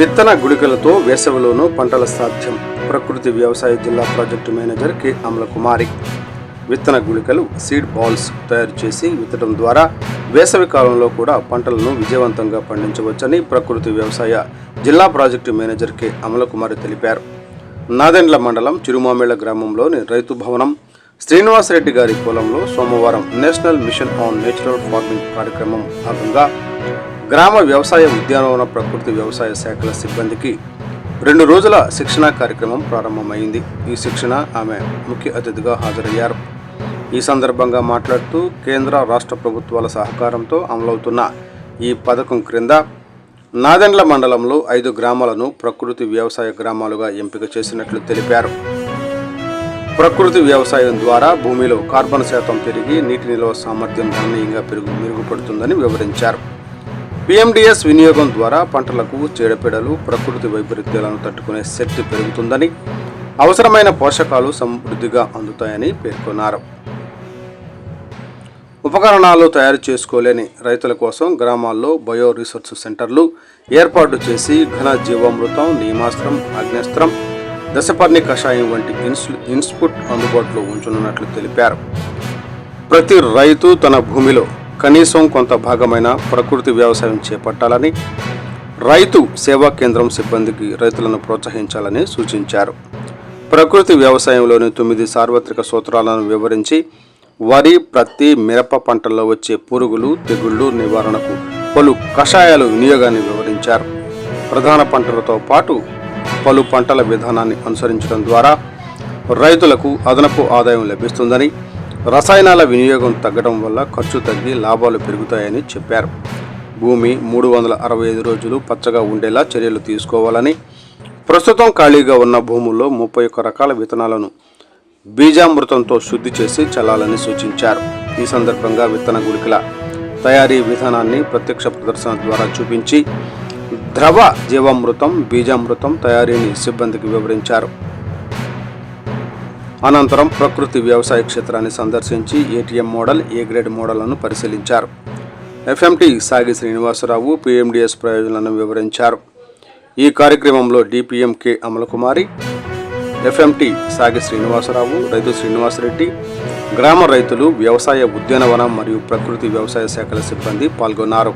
విత్తన గుళికలతో వేసవిలోనూ పంటల సాధ్యం. ప్రకృతి వ్యవసాయ జిల్లా ప్రాజెక్టు మేనేజర్ కె అమలకుమారి. విత్తన గుళికలు సీడ్ బాల్స్ తయారు చేసి విత్తడం ద్వారా వేసవి కాలంలో కూడా పంటలను విజయవంతంగా పండించవచ్చని ప్రకృతి వ్యవసాయ జిల్లా ప్రాజెక్టు మేనేజర్ కె అమలకుమారి తెలిపారు. నాదెండ్ల మండలం చిరుమామిళ్ల గ్రామంలోని రైతు భవనం శ్రీనివాసరెడ్డి గారి పొలంలో సోమవారం national mission on natural farming కార్యక్రమం భాగంగా గ్రామ వ్యవసాయ ఉద్యానవన ప్రకృతి వ్యవసాయ శాఖల సిబ్బందికి 2 రోజుల శిక్షణా కార్యక్రమం ప్రారంభమైంది. ఈ శిక్షణ ఆమె ముఖ్య అతిథిగా హాజరయ్యారు. ఈ సందర్భంగా మాట్లాడుతూ కేంద్ర రాష్ట్ర ప్రభుత్వాల సహకారంతో అమలవుతున్న ఈ పథకం క్రింద నాదెండ్ల మండలంలో 5 గ్రామాలను ప్రకృతి వ్యవసాయ గ్రామాలుగా ఎంపిక చేసినట్లు తెలిపారు. ప్రకృతి వ్యవసాయం ద్వారా భూమిలో కార్బన్ శాతం పెరిగి నీటి నిల్వ సామర్థ్యం గణనీయంగా మెరుగుపడుతుందని వివరించారు. PMDS వినియోగం ద్వారా పంటలకు చీడపీడలు, ప్రకృతి వైపరీత్యాలను తట్టుకునే శక్తి పెరుగుతుందని, అవసరమైన పోషకాలు సమృద్ధిగా అందుతాయని పేర్కొన్నారు. ఉపకరణాలు తయారు చేసుకోలేని రైతుల కోసం గ్రామాల్లో బయో రీసోర్స్ సెంటర్లు ఏర్పాటు చేసి ఘన జీవామృతం, నీమాస్త్రం, అగ్నేస్త్రం, దశపర్ణి కషాయం వంటి ఇన్పుట్ అందుబాటులో ఉంచనున్నట్లు తెలిపారు. ప్రతి రైతు తన భూమిలో కనీసం కొంత భాగమైన ప్రకృతి వ్యవసాయం చేపట్టాలని, రైతు సేవా కేంద్రం సిబ్బందికి రైతులను ప్రోత్సహించాలని సూచించారు. ప్రకృతి వ్యవసాయంలోని 9 సార్వత్రిక సూత్రాలను వివరించి వరి, ప్రత్తి, మిరప పంటల్లో వచ్చే పురుగులు, తెగుళ్లు నివారణకు పలు కషాయాల వినియోగాన్ని వివరించారు. ప్రధాన పంటలతో పాటు పలు పంటల విధానాన్ని అనుసరించడం ద్వారా రైతులకు అదనపు ఆదాయం లభిస్తుందని, రసాయనాల వినియోగం తగ్గడం వల్ల ఖర్చు తగ్గి లాభాలు పెరుగుతాయని చెప్పారు. భూమి 365 రోజులు పచ్చగా ఉండేలా చర్యలు తీసుకోవాలని, ప్రస్తుతం ఖాళీగా ఉన్న భూముల్లో 31 రకాల విత్తనాలను బీజామృతంతో శుద్ధి చేసి చల్లాలని సూచించారు. ఈ సందర్భంగా విత్తన గుళికల తయారీ విధానాన్ని ప్రత్యక్ష ప్రదర్శన ద్వారా చూపించి ద్రవ జీవామృతం, బీజామృతం తయారీని సిబ్బందికి వివరించారు. అనంతరం ప్రకృతి వ్యవసాయ క్షేత్రాన్ని సందర్శించి ATM మోడల్, A గ్రేడ్ మోడళ్లను పరిశీలించారు. FMT సాగి శ్రీనివాసరావు PMDS ప్రయోజనాలను వివరించారు. ఈ కార్యక్రమంలో DPM కె అమలకుమారి, FMT సాగి శ్రీనివాసరావు, రైతు శ్రీనివాసరెడ్డి, గ్రామ రైతులు, వ్యవసాయ ఉద్యానవనం మరియు ప్రకృతి వ్యవసాయ శాఖల సిబ్బంది పాల్గొన్నారు.